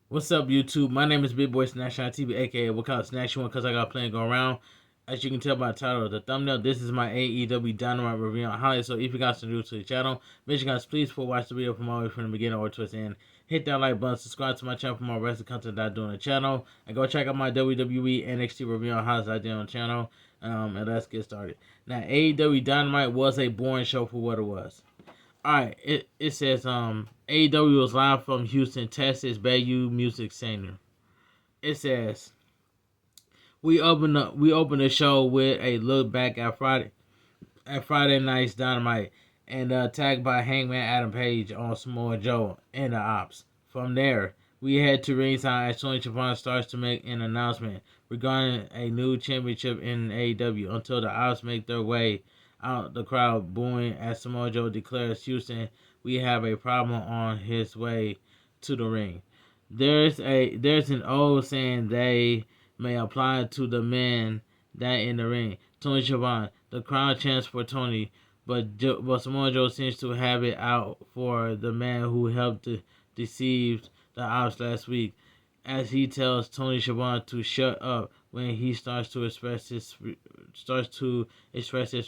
What's up, YouTube? My name is Big Boy Snatch on TV, aka what kind of Snatch one because I got plenty going around. As you can tell by the title of the thumbnail, this is my AEW Dynamite review on highlights. So if you guys are new to the channel, make sure you guys please watch the video from all the way from the beginning or towards the end. Hit that like button, subscribe to my channel for more wrestling content that I do on the channel, and go check out my WWE NXT review on highlights I did on the channel. And let's get started. Now, AEW Dynamite was a boring show for what it was. Alright, it says AEW was live from Houston, Texas, Bayou Music Center. It says we opened the show with a look back at Friday night's Dynamite and attacked by Hangman Adam Page on Samoa Joe and the Ops. From there, we head to ringside as Tony Schiavone starts to make an announcement regarding a new championship in AEW until the Ops make their way out, the crowd booing as Samoa Joe declares Houston, we have a problem on his way to the ring. There's an old saying they may apply to the men that in the ring. Tony Schiavone, the crowd chants for Tony, but Samoa Joe seems to have it out for the man who helped deceive the Ops last week, as he tells Tony Schiavone to shut up when he starts to express his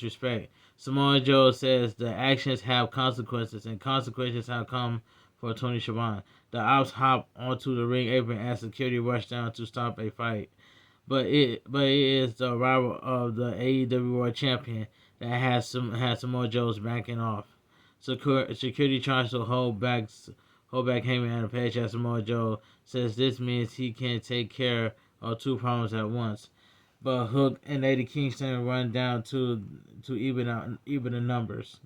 respect. Samoa Joe says the actions have consequences, and consequences have come for Tony Schiavone. The Ops hop onto the ring apron as security rush down to stop a fight. But it is the arrival of the AEW World Champion that has Samoa Joe's backing off. Security tries to hold back Heyman and Page as Samoa Joe says this means he can take care of two problems at once. But Hook and Eddie Kingston run down to even the numbers.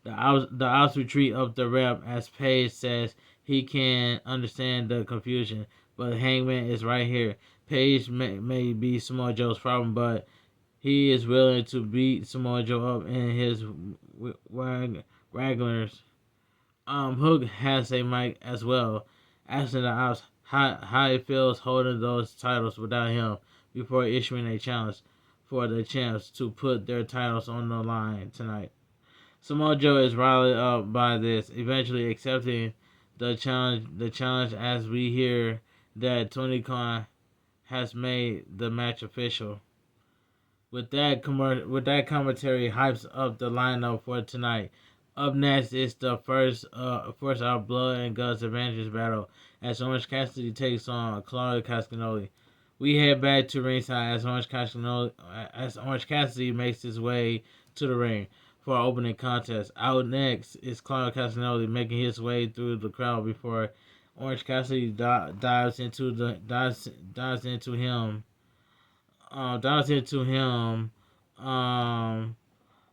The Ops retreat up the ramp as Page says he can understand the confusion, but Hangman is right here. Page may be Samoa Joe's problem, but he is willing to beat Samoa Joe up in his Wranglers. Hook has a mic as well, asking the Ops how it feels holding those titles without him before issuing a challenge for the champs to put their titles on the line tonight. Samoa Joe is riled up by this, eventually accepting the challenge. The challenge, as we hear that Tony Khan has made the match official. With that commentary hypes up the lineup for tonight. Up next is the first our Blood and Guts Advantage battle as Orange Cassidy takes on Claudio Castagnoli. We head back to ringside as Orange Cassidy makes his way to the ring for our opening contest. Out next is Claudio Castagnoli making his way through the crowd before Orange Cassidy dives into him dives into him,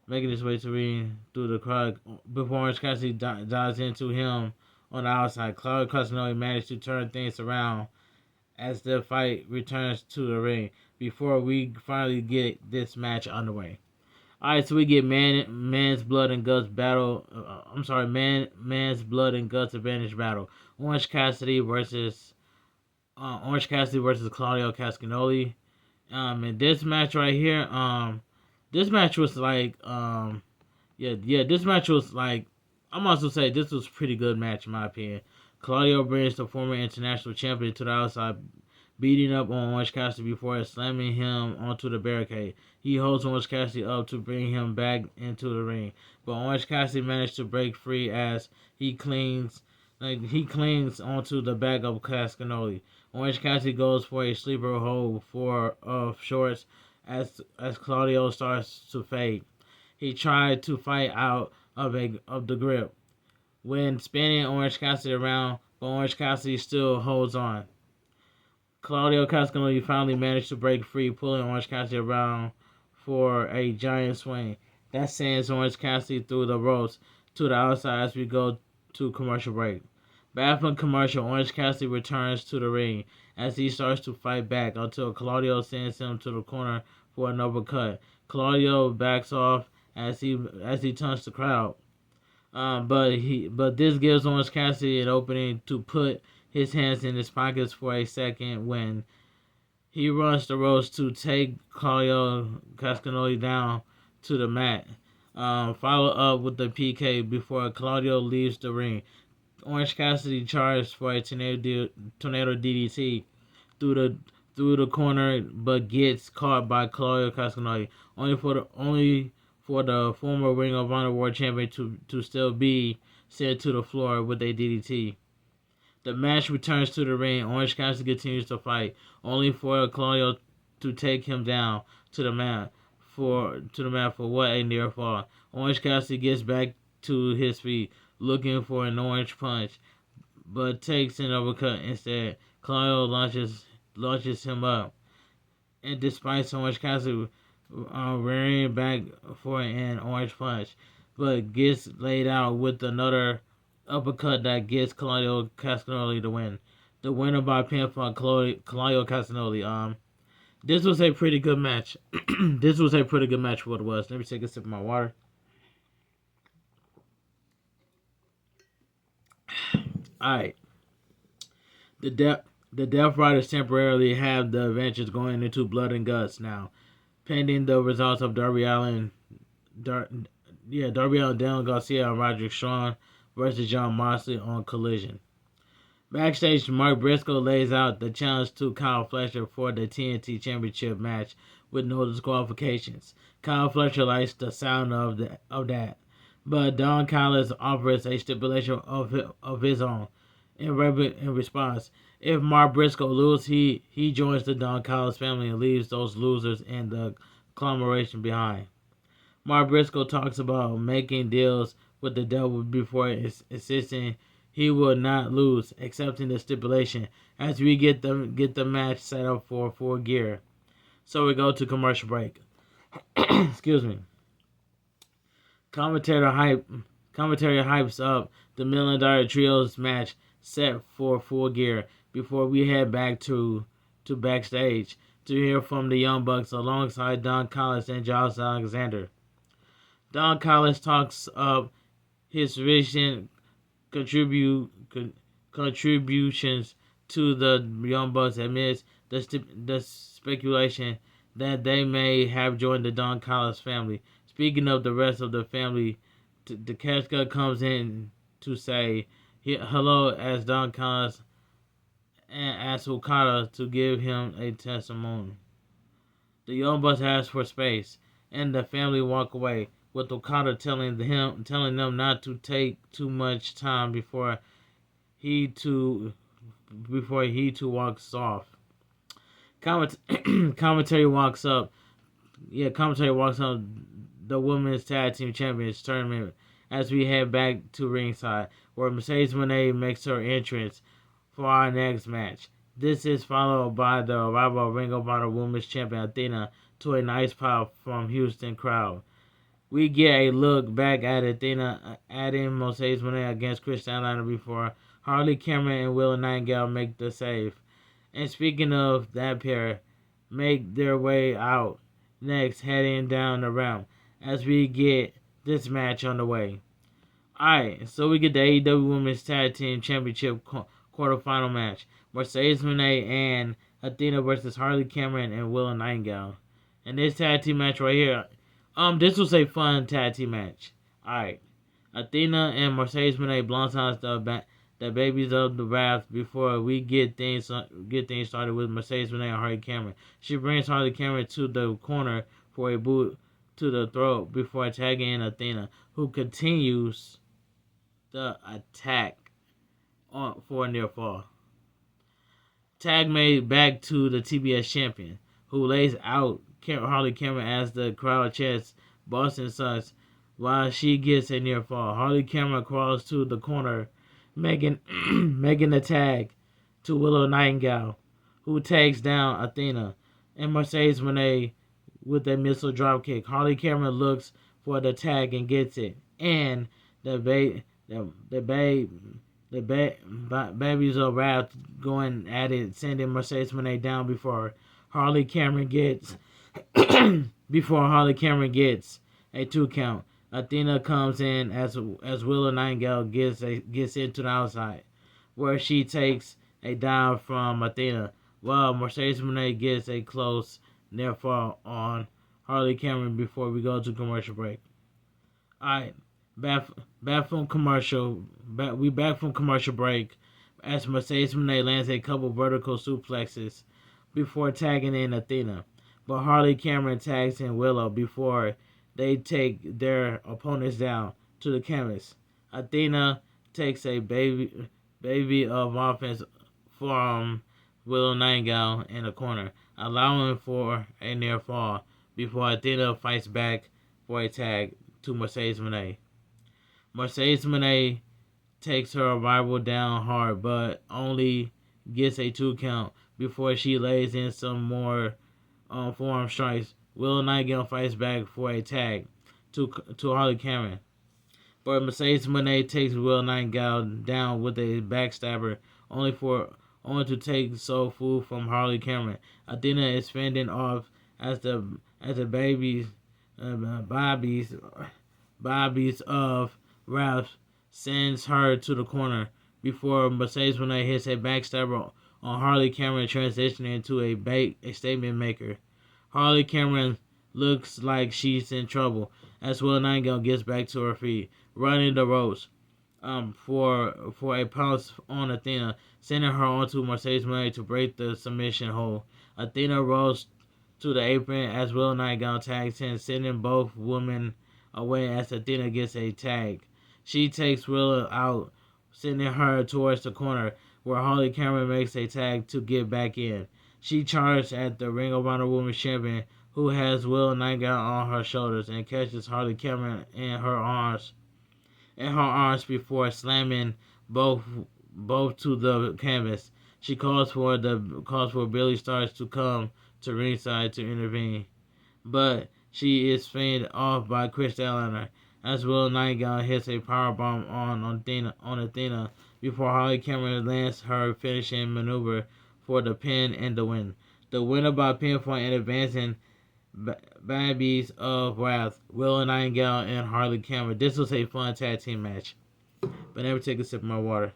making his way to ring through the crowd before Orange Cassidy dives into him on the outside. Claudio Castagnoli managed to turn things around as the fight returns to the ring before we finally get this match underway. Alright, so we get man's blood and guts battle. Man's blood and guts advantage battle. Orange Cassidy versus Claudio Castagnoli. And this match right here, this match was like, this match was like, I'm also say this was a pretty good match in my opinion. Claudio brings the former international champion to the outside, beating up on Orange Cassidy before slamming him onto the barricade. He holds Orange Cassidy up to bring him back into the ring, but Orange Cassidy managed to break free as he clings onto the back of Castagnoli. Orange Cassidy goes for a sleeper hold of shorts as Claudio starts to fade. He tried to fight out of the grip when spinning Orange Cassidy around, but Orange Cassidy still holds on. Claudio Castagnoli finally managed to break free, pulling Orange Cassidy around for a giant swing. That sends Orange Cassidy through the ropes to the outside as we go to commercial break. Back from commercial, Orange Cassidy returns to the ring as he starts to fight back until Claudio sends him to the corner for an uppercut. Claudio backs off as he taunts the crowd. But this gives Orange Cassidy an opening to put his hands in his pockets for a second when he runs the ropes to take Claudio Castagnoli down to the mat. Follow up with the PK before Claudio leaves the ring. Orange Cassidy charged for a tornado DDT through the corner, but gets caught by Claudio Castagnoli. Only for the former Ring of Honor World Champion to still be sent to the floor with a DDT. The match returns to the ring. Orange Cassidy continues to fight, only for Claudio to take him down to the mat for what a near fall. Orange Cassidy gets back to his feet, looking for an orange punch, but takes an uppercut instead. Claudio launches him up, and despite Orange Cassidy rearing back for an orange punch, but gets laid out with another uppercut that gets Claudio Castagnoli to win. The winner by pinfall, Claudio Castagnoli. This was a pretty good match. This was a pretty good match for what it was. Let me take a sip of my water. Alright. The Death Riders temporarily have the adventures going into blood and guts now, pending the results of Darby Allin, Daniel Garcia, and Roderick Strong versus John Moxley on Collision. Backstage, Mark Briscoe lays out the challenge to Kyle Fletcher for the TNT Championship match with no disqualifications. Kyle Fletcher likes the sound of that, but Don Callis offers a stipulation of his own. In response, if Mark Briscoe loses, he joins the Don Callis family and leaves those losers in the conglomeration behind. Mark Briscoe talks about making deals with the devil before insisting he will not lose, accepting the stipulation as we get the match set up for full gear. So we go to commercial break. Excuse me. Commentary hypes up the $1 Million Trios match set for full gear before we head back to backstage to hear from the Young Bucks alongside Don Callis and Josh Alexander. Don Callis talks up his recent contributions to the Young Bucks, amidst the speculation that they may have joined the Don Callis family. Speaking of the rest of the family, the Casca comes in to say hello as Don Callis and asks Okada to give him a testimony. The Young Bucks ask for space, and the family walk away, with Okada telling them not to take too much time before he too walks off. Commentary walks up the Women's Tag Team Champions tournament as we head back to ringside, where Mercedes Moné makes her entrance for our next match. This is followed by the arrival of Ring of Honor Women's Champion Athena to a nice pop from Houston crowd. We get a look back at Athena adding Mercedes Moné against Chris Statlander before Harley Cameron and Willow Nightingale make the save. And speaking of that pair, make their way out next, heading down the ramp as we get this match underway. Alright, so we get the AEW Women's Tag Team Championship quarterfinal match. Mercedes Moné and Athena versus Harley Cameron and Willow Nightingale. And this tag team match right here, this was a fun tag team match. Alright, Athena and Mercedes Moné blindside the babies of the Wrath before we get things started with Mercedes Moné and Harley Cameron. She brings Harley Cameron to the corner for a boot to the throat before tagging in Athena, who continues the attack for a near fall. Tag made back to the TBS champion, who lays out Harley Cameron as the crowd chants Boston sucks while she gets a near fall. Harley Cameron crawls to the corner, making the tag to Willow Nightingale, who takes down Athena and Mercedes Moné with a missile dropkick. Harley Cameron looks for the tag and gets it, and the babies of Wrath going at it, sending Mercedes Moné down before Harley Cameron gets a 2 count. Athena comes in as Willow Nightingale gets into the outside, where she takes a dive from Athena, while Mercedes Moné gets a close near fall on Harley Cameron before we go to commercial break. Alright, Back, back from commercial. We back from commercial break as Mercedes Moné lands a couple vertical suplexes before tagging in Athena, but Harley Cameron tags in Willow before they take their opponents down to the canvas. Athena takes a baby of offense from Willow Nightingale in the corner, allowing for a near fall before Athena fights back for a tag to Mercedes Moné. Mercedes Moné takes her rival down hard, but only gets a 2 count before she lays in some more forearm strikes. Willow Nightingale fights back for a tag to Harley Cameron, but Mercedes Moné takes Willow Nightingale down with a backstabber, only to take soul food from Harley Cameron. Athena is fending off as the Bobbies of Wrath sends her to the corner before Mercedes Moné hits a backstabber on Harley Cameron, transitioning into a statement maker. Harley Cameron looks like she's in trouble as Willow Nightingale gets back to her feet, running the ropes for a pounce on Athena, sending her onto Mercedes Moné to break the submission hold. Athena rolls to the apron as Willow Nightingale tags in, sending both women away as Athena gets a tag. She takes Willow out, sending her towards the corner, where Harley Cameron makes a tag to get back in. She charges at the Ring of Honor Women's Champion, who has Willow Nightingale on her shoulders, and catches Harley Cameron in her arms before slamming both to the canvas. She calls for Billy Starks to come to ringside to intervene, but she is fended off by Chris Allin as Willow Nightingale hits a powerbomb on Athena before Harley Cameron lands her finishing maneuver for the pin and the win. The winner by pinfall and advancing Babbies of Wrath, Willow Nightingale and Harley Cameron. This was a fun tag team match. But never take a sip of my water.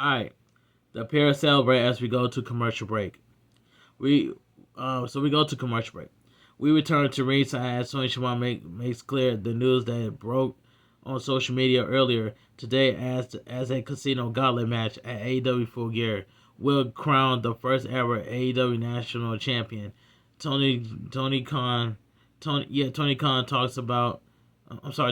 Alright. The pair celebrate as we go to commercial break. We go to commercial break. We return to ringside as Tony Schiavone makes clear the news that broke on social media earlier today as a Casino Gauntlet match at AEW Full Gear will crown the first ever AEW National Champion. Tony Khan talks about.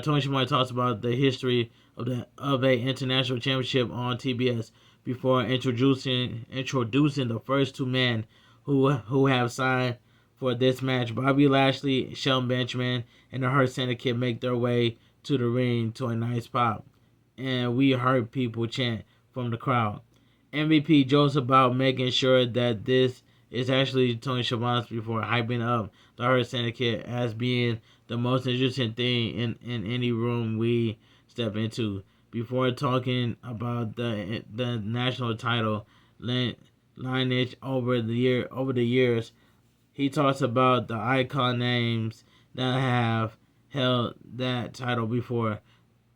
Tony Schiavone talks about the history of a international championship on TBS before introducing the first two men who have signed for this match. Bobby Lashley, Shelton Benjamin, and the Hurt Syndicate make their way to the ring to a nice pop, and we heard people chant from the crowd. MVP jokes about making sure that this is actually Tony Schiavone's before hyping up the Hurt Syndicate as being the most interesting thing in any room we step into. Before talking about the national title lineage over the years, he talks about the icon names that have held that title before,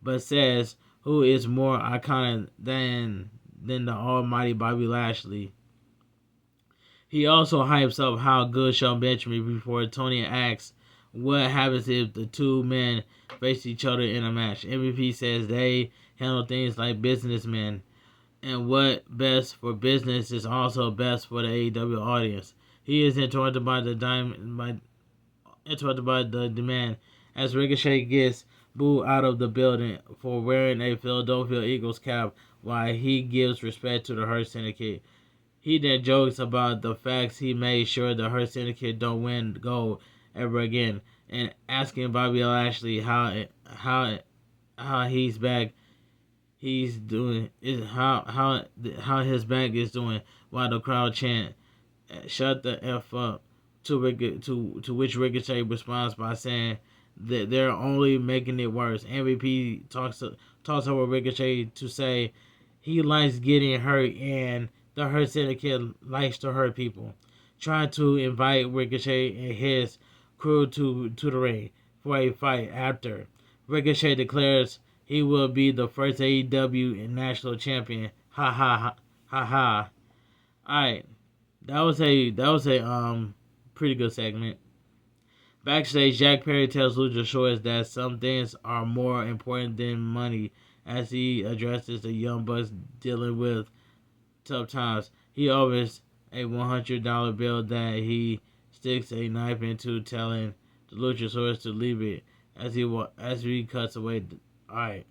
but says who is more iconic than the almighty Bobby Lashley. He also hypes up how good Shelton Benjamin before Tony asks what happens if the two men face each other in a match. MVP says they handle things like businessmen, and what best for business is also best for the AEW audience. He is interrupted by the demand as Ricochet gets booed out of the building for wearing a Philadelphia Eagles cap while he gives respect to the Hurt Syndicate. He then jokes about the facts he made sure the Hurt Syndicate don't win gold ever again, and asking Bobby Lashley how he's back. He's doing is how his back is doing while the crowd chant "Shut the f up." To which Ricochet responds by saying that they're only making it worse. MVP talks over Ricochet to say he likes getting hurt and the Hurt Syndicate likes to hurt people, trying to invite Ricochet and his crew to the ring for a fight after. Ricochet declares he will be the first AEW national champion. Ha ha ha ha ha. Alright. That was a pretty good segment. Backstage, Jack Perry tells Luchasaurus that some things are more important than money as he addresses the Young Bucks dealing with tough times. He offers a $100 bill that he sticks a knife into, telling the Luchasaurus to leave it as he cuts away. All right.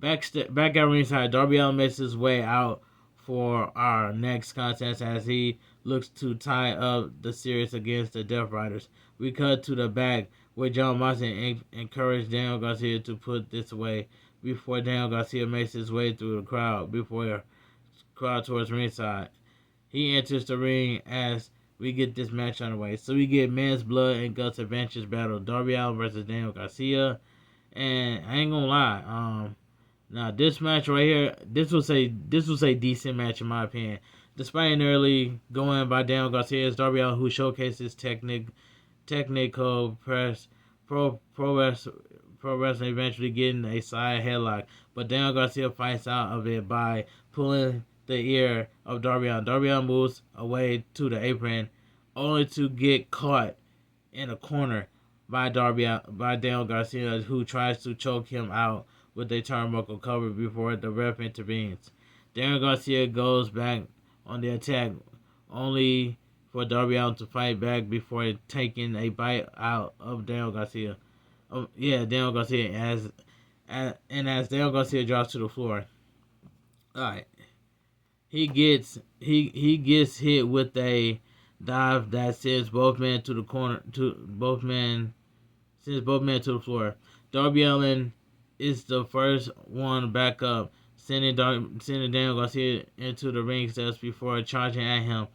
Back at ringside, Darby Allin makes his way out for our next contest as he looks to tie up the series against the Death Riders. We cut to the back where John Moxley encouraged Daniel Garcia to put this away before Daniel Garcia makes his way through the crowd towards ringside. He enters the ring as we get this match underway. So we get Men's Blood and Guts Adventures battle. Darby Allin versus Daniel Garcia. And I ain't gonna lie, now this match right here, this was a decent match in my opinion. Despite nearly going by Daniel Garcia's, Darby Allin, who showcases technical pro wrestling, eventually getting a side headlock, but Daniel Garcia fights out of it by pulling the ear of Darby Allin. Darby Allin moves away to the apron, only to get caught in a corner by Daniel Garcia, who tries to choke him out with a turnbuckle cover before the ref intervenes. Daniel Garcia goes back on the attack, only for Darby Allin to fight back before taking a bite out of Daniel Garcia. Daniel Garcia as Daniel Garcia drops to the floor. Alright. He gets hit with a dive that sends both men to the corner sends both men to the floor. Darby Allin is the first one back up, sending Daniel Garcia into the ring steps before charging at him.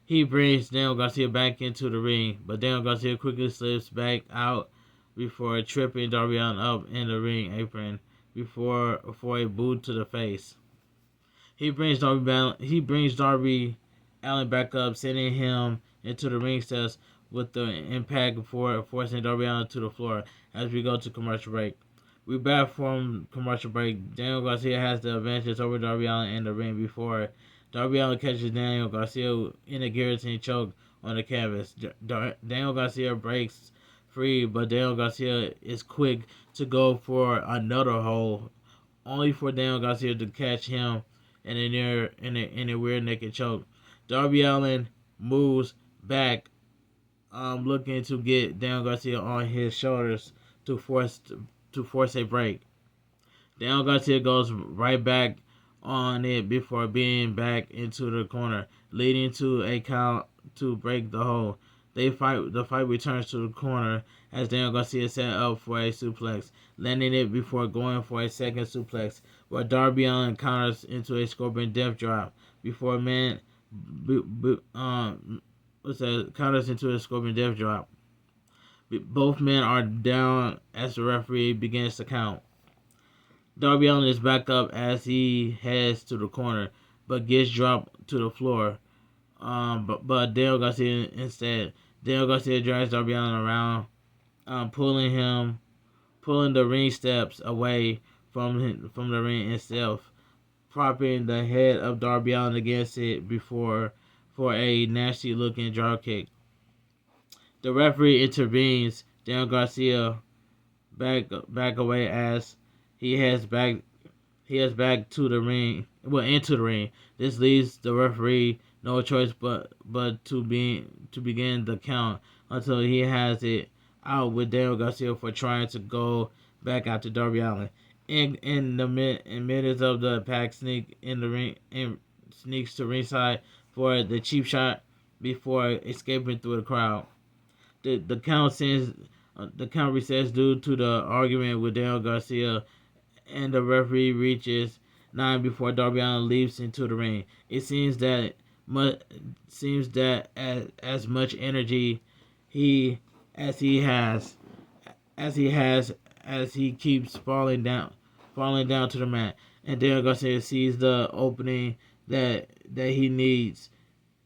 He brings Daniel Garcia back into the ring, but Daniel Garcia quickly slips back out before tripping Darby Allin up in the ring apron for a boot to the face. He brings Darby Allin back up, sending him into the ring steps with the impact for forcing Darby Allin to the floor as we go to commercial break. We back from commercial break. Daniel Garcia has the advantage over Darby Allin in the ring before Darby Allin catches Daniel Garcia in a guillotine choke on the canvas. Daniel Garcia breaks free, but Daniel Garcia is quick to go for another hold, only for Daniel Garcia to catch him in a rear naked choke. Darby Allin moves back, looking to get Daniel Garcia on his shoulders to force a break. Daniel Garcia goes right back on it before being back into the corner, leading to a count to break the hold. The fight returns to the corner as Daniel Garcia set up for a suplex, landing it before going for a second suplex, where Darby Allin counters into a Scorpion Death Drop before counters into a Scorpion Death Drop. Both men are down as the referee begins to count. Darby Allin is back up as he heads to the corner, but gets dropped to the floor. But Daniel Garcia instead. Daniel Garcia drags Darby Allin around, pulling the ring steps away from the ring itself, propping the head of Darby Allin against it for a nasty looking drop kick. The referee intervenes. Daniel Garcia back away as he heads back to the ring. Into the ring. This leaves the referee no choice but to begin the count until he has it out with Daniel Garcia for trying to go back out to Darby Allin. In minutes of the pack sneak in the ring and sneaks to ringside for the cheap shot before escaping through the crowd. The count resets due to the argument with Daniel Garcia, and the referee reaches 9 before Darby Allin leaps into the ring. It seems that as much energy as he keeps falling down to the mat, and Daniel Garcia sees the opening that he needs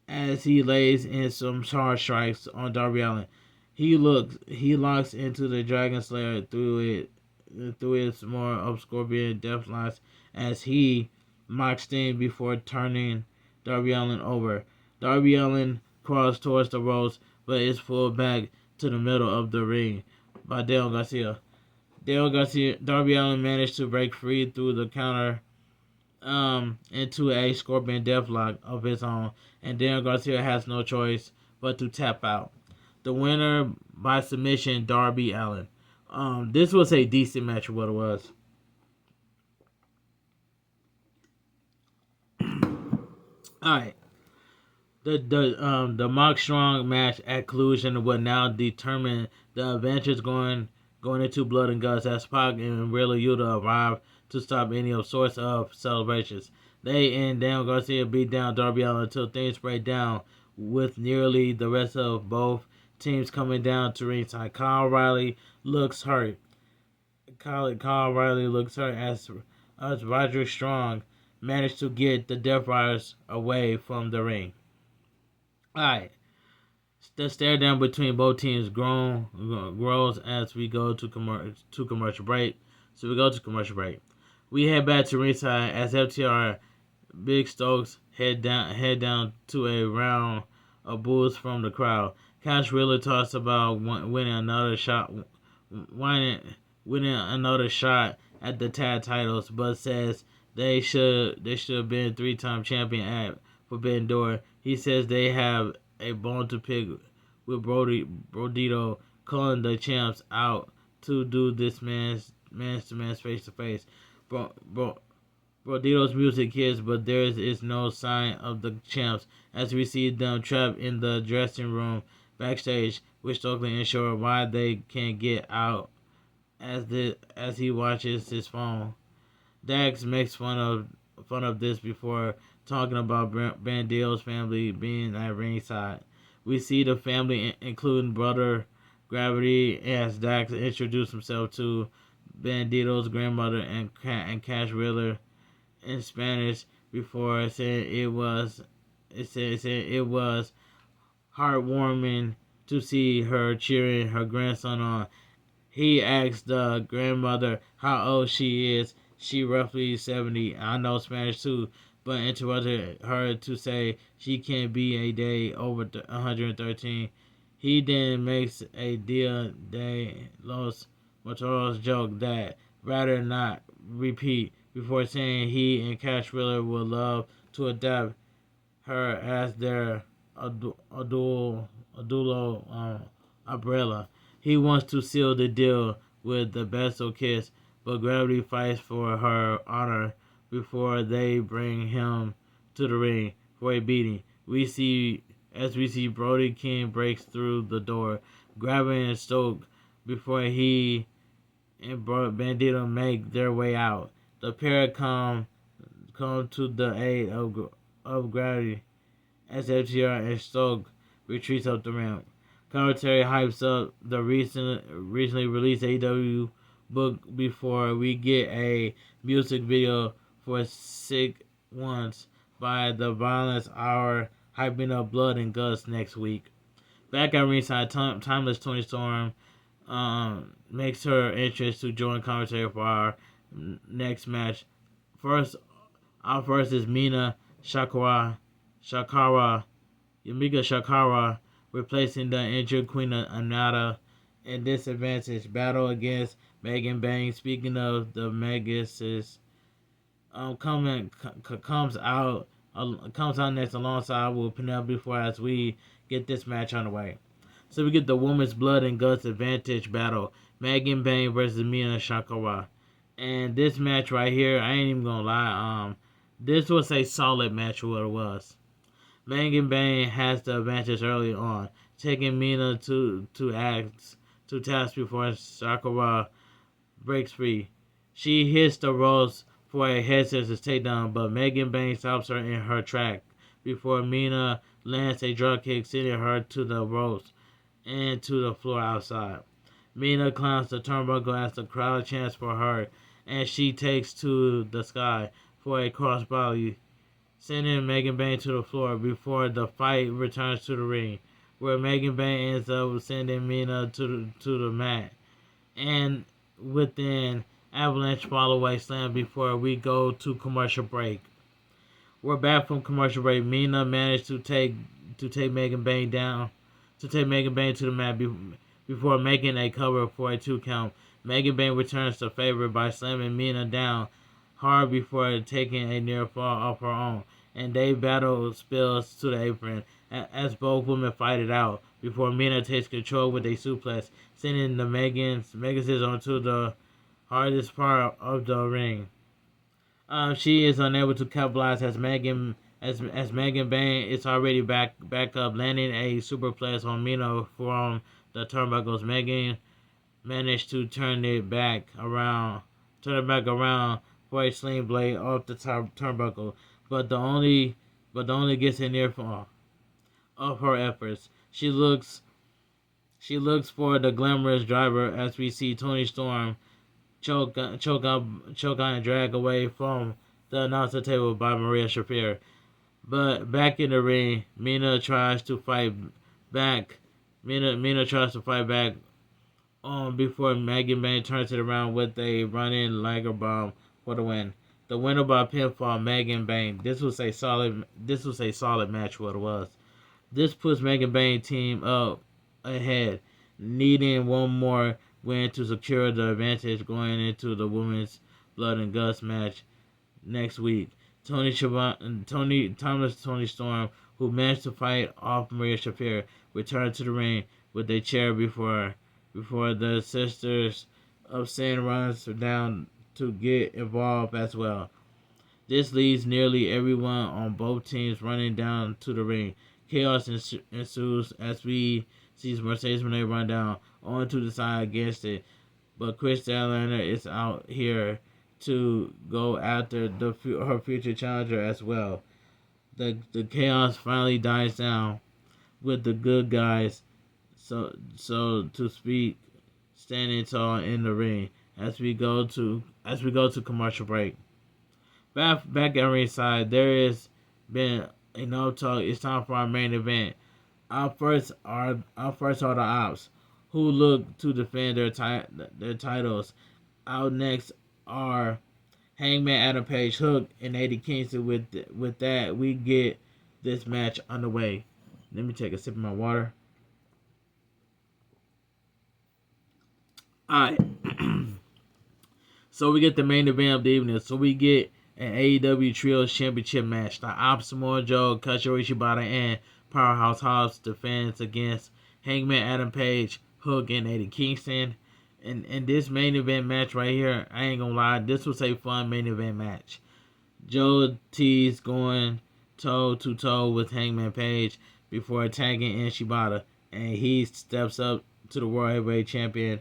as he lays in some hard strikes on Darby Allin. He locks into the Dragon Slayer through its more of Scorpion Death Lines as he mocks Sting before turning Darby Allin over. Darby Allin crawls towards the ropes, but is pulled back to the middle of the ring by Darby Allin managed to break free through the counter into a Scorpion Deathlock of his own, and Daniel Garcia has no choice but to tap out. The winner by submission, Darby Allin. This was a decent match for what it was. Alright. The Mock Strong match at Collusion will now determine the adventures going into Blood and Guts as Pac and Wheeler Yuta arrive to stop any of sorts of celebrations. They and Daniel Garcia beat down Darby Allin until things break down, with nearly the rest of both teams coming down to ringside. Kyle O'Reilly looks hurt. As Roderick Strong managed to get the Death Riders away from the ring. Alright. The stare down between both teams grows as we go to commercial break. So we go to commercial break. We head back to ringside as FTR Big Stokes head down to a round of boos from the crowd. Cash Wheeler talks about winning another shot at the tag titles, but says they should have been 3-time champion at Forbidden Door. He says they have a bone to pick with Brodito calling the champs out to do this man-to-man face-to-face. Brodito's music hits, but there is no sign of the champs as we see them trapped in the dressing room backstage, with Stokely unsure why they can't get out as he watches his phone. Dax makes fun of this before talking about Bandito's family being at ringside. We see the family, including brother Gravity, as Dax introduced himself to Bandito's grandmother and Cash Wheeler in Spanish before saying it was heartwarming to see her cheering her grandson on. He asks the grandmother how old she is. She roughly 70. I know Spanish too, but interrupted her to say she can't be a day over 113. He then makes a Dia de los Muertos joke that rather not repeat before saying he and Cash Wheeler would love to adopt her as their adulo umbrella. He wants to seal the deal with the Beso kiss, but Gravity fights for her honor before they bring him to the ring for a beating. We see Brody King breaks through the door, grabbing Stoke before he and Bandito make their way out. The pair come to the aid of Gravity as FTR and Stoke retreats up the ramp. Commentary hypes up the recently released AEW book before we get a music video for Sick Ones by the Violence Hour, hyping up Blood and Guts next week. Back at ringside, Timeless Tony Storm makes her entrance to join commentary for our next match. First is Mina Shakara, Yamika Shakara, replacing the injured Queen Anata in this advantage battle against Megan Bang. Speaking of the Megasis, comes out next alongside with Penelope Ford as we get this match on the way. So we get the Women's Blood and Guts advantage battle, Megan Bang versus Mina Shakara. And this match right here, I ain't even gonna lie, this was a solid match for what it was. Megan Bang has the advantage early on, taking Mina to task before Sakura breaks free. She hits the ropes for a head scissors takedown, but Megan Bang stops her in her track before Mina lands a drop kick, sending her to the ropes and to the floor outside. Mina climbs the turnbuckle as the crowd chants for her, and she takes to the sky for a crossbody, sending Megan Bang to the floor before the fight returns to the ring, where Megan Bang ends up sending Mina to the mat, and within Avalanche follow-away slam before we go to commercial break. We're back from commercial break. Mina managed to take Megan Bang down to take Megan Bayne to the mat before making a cover for a 2 count. Megan Bayne returns to favor by slamming Mina down hard before taking a near fall off her own, and they battle spills to the apron as both women fight it out before Mina takes control with a suplex, sending the Megasis onto the hardest part of the ring. She is unable to capitalize as Megan Bayne is already back up, landing a superplex on Mina from the turnbuckles. Megan managed to turn it back around for a sling blade off the top turnbuckle, but the only gets a near fall of her efforts. She looks for the glamorous driver as we see Toni Storm choke out and drag away from the announcer table by Maria Shafir. But back in the ring, Mina tries to fight back. Mina tries to fight back before Megan Bayne turns it around with a running Liger bomb for the win. The winner by pinfall, Megan Bayne. This was a solid match. What it was. This puts Megan Bayne team up ahead, needing one more win to secure the advantage going into the women's blood and guts match next week. Toni Storm, who managed to fight off Maria Shafir, returned to the ring with a chair before the Sisters of Sin runs down to get involved as well. This leaves nearly everyone on both teams running down to the ring. Chaos ensues as we see Mercedes Moné run down onto the side against it, but Chris Statlander is out here to go after her future challenger as well. The chaos finally dies down with the good guys, so to speak, standing tall in the ring as we go to commercial break. Back at ringside, there has been enough talk. It's time for our main event. Our first are the Ops, who look to defend their titles. Out next are Hangman Adam Page, Hook, and Eddie Kingston. With that, we get this match underway. Let me take a sip of my water. Alright. So we get the main event of the evening. So we get an AEW Trios Championship match. The Ops, Samoa Joe, Kazuchika Shibata, and Powerhouse Hobbs defends against Hangman Adam Page, Hook, and Eddie Kingston. And this main event match right here, I ain't gonna lie, this was a fun main event match. Joe T's going toe to toe with Hangman Page before attacking Shibata, and he steps up to the World Heavyweight Champion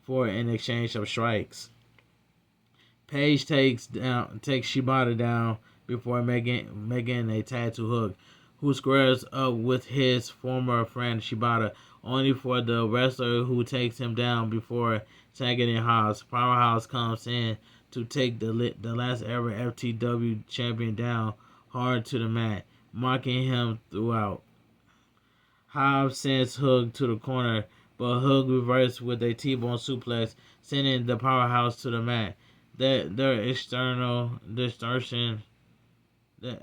for an exchange of strikes. Page takes Shibata down before making a tag to Hook, who squares up with his former friend Shibata, only for the wrestler who takes him down before tagging in Hobbs. Powerhouse comes in to take the last ever FTW champion down hard to the mat, marking him throughout. Hobbs sends Hook to the corner, but Hook reverses with a T-bone suplex, sending the Powerhouse to the mat. The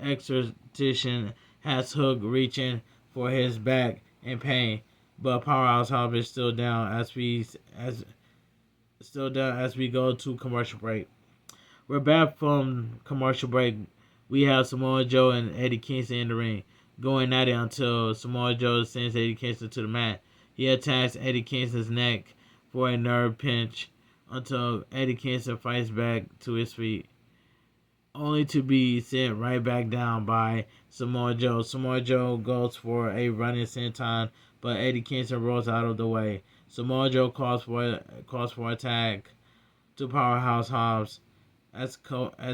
exertion has Hook reaching for his back in pain, but Powerhouse Hobbs is still down as we go to commercial break. We're back from commercial break. We have Samoa Joe and Eddie Kingston in the ring, going at it until Samoa Joe sends Eddie Kingston to the mat. He attacks Eddie Kingston's neck for a nerve pinch until Eddie Kingston fights back to his feet, only to be sent right back down by Samoa Joe. Samoa Joe goes for a running senton, but Eddie Kingston rolls out of the way. Samoa Joe calls for a tag to Powerhouse Hobbs as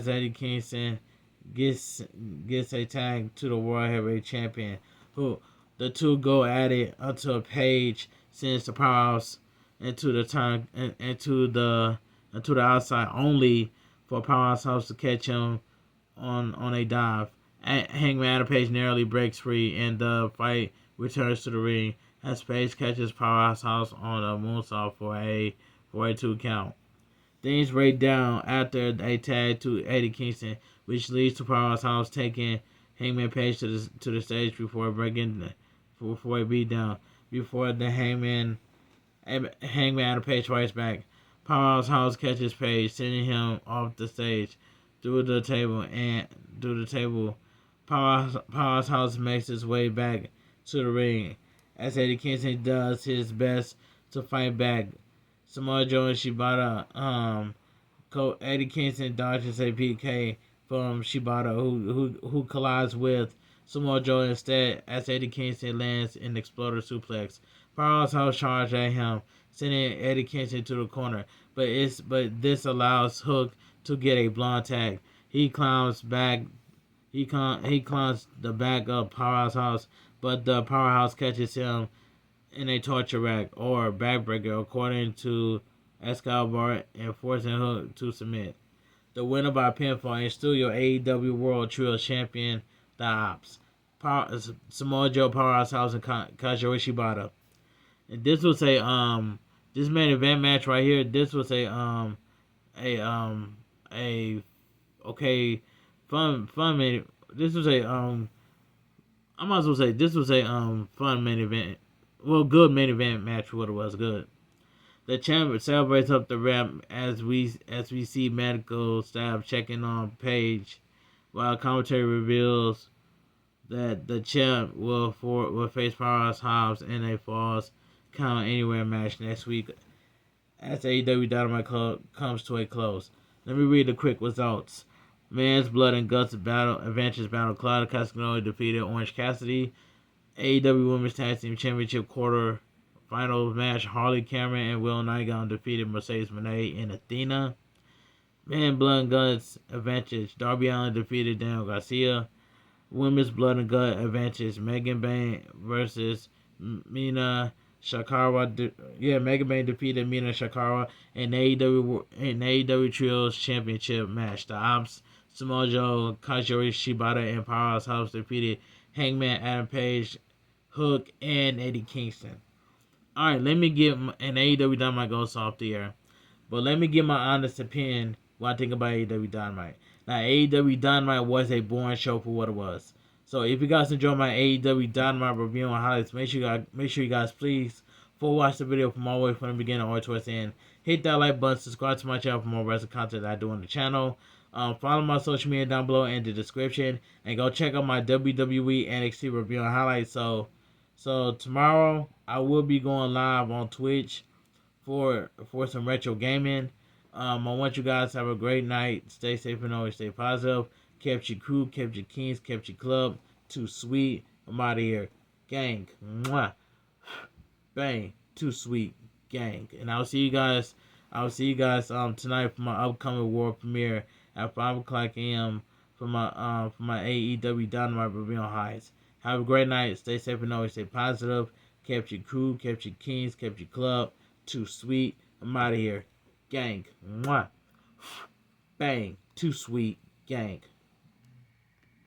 Eddie Kingston gets a tag to the World Heavyweight Champion. Who the two go at it until Page sends the Powerhouse into the outside, only for Powerhouse Hobbs to catch him on a dive. Hangman Adam Page narrowly breaks free, and the fight returns to the ring as Page catches Powerhouse Hobbs on a moonsault for a 2 count. Things break down after a tag to Eddie Kingston, which leads to Powerhouse Hobbs taking Hangman Page to the stage before a beatdown. before the Hangman Adam Page fights back. Powerhouse House catches Page, sending him off the stage through the table. Powerhouse House makes his way back to the ring as Eddie Kingston does his best to fight back. Samoa Joe and Shibata, Eddie Kingston dodges a PK from Shibata, who collides with Samoa Joe instead as Eddie Kingston lands an exploder suplex. Powerhouse House charge at him, sending Eddie Kingston to the corner, but this allows Hook to get a blonde tag. He climbs back. He climbs the back of Powerhouse House, but the Powerhouse catches him in a torture rack or backbreaker, according to Escobar, and forcing Hook to submit. The winner by pinfall is still your AEW World Trio Champion, the Ops. Samoa Joe, Powerhouse House, and Kazuchika Shibata. And this was this main event match right here. This was a okay fun main. This was I might as well say this was a fun main event. Well, good main event match for what it was. Good. The champ celebrates up the ramp as we see medical staff checking on Page, while commentary reveals that the champ will face Powerhouse Hobbs in a Falls Count Anywhere match next week as AEW Dynamite comes to a close. Let me read the quick results. Man's Blood and Guts Adventures Battle. Claudia Castagnoli defeated Orange Cassidy. AEW Women's Tag Team Championship quarter final match. Harley Cameron and Will Nigon defeated Mercedes Moné and Athena. Man, Blood and Guts Adventures. Darby Allin defeated Daniel Garcia. Women's Blood and Gut Adventures. Megan Bayne versus Mina Shakara. Megan Bayne defeated Mina Shakara in AEW Trios Championship match. The Ops, Samoa Joe, Kazuchika Shibata, and Powerhouse House defeated Hangman Adam Page, Hook, and Eddie Kingston. Alright, let me give an AEW Dynamite goes off the air. But let me give my honest opinion what I think about AEW Dynamite. Now, AEW Dynamite was a boring show for what it was. So if you guys enjoy my AEW Dynamite review and highlights, make sure you guys please watch the video from all the way from the beginning all the way towards the end. Hit that like button, subscribe to my channel for more wrestling content that I do on the channel. Follow my social media down below in the description, and go check out my WWE NXT review and highlights. So tomorrow I will be going live on Twitch for some retro gaming. I want you guys to have a great night. Stay safe and always stay positive. Kept your crew, kept your kings, kept your club. Too sweet. I'm out of here. Gang. Mwah. Bang. Too sweet. Gang. And I'll see you guys tonight for my upcoming world premiere at 5:00 a.m. for my AEW Dynamite review on highs. Have a great night. Stay safe and always stay positive. Kept your crew, kept your kings, kept your club. Too sweet. I'm out of here. Gang. Mwah. Bang. Too sweet. Gang.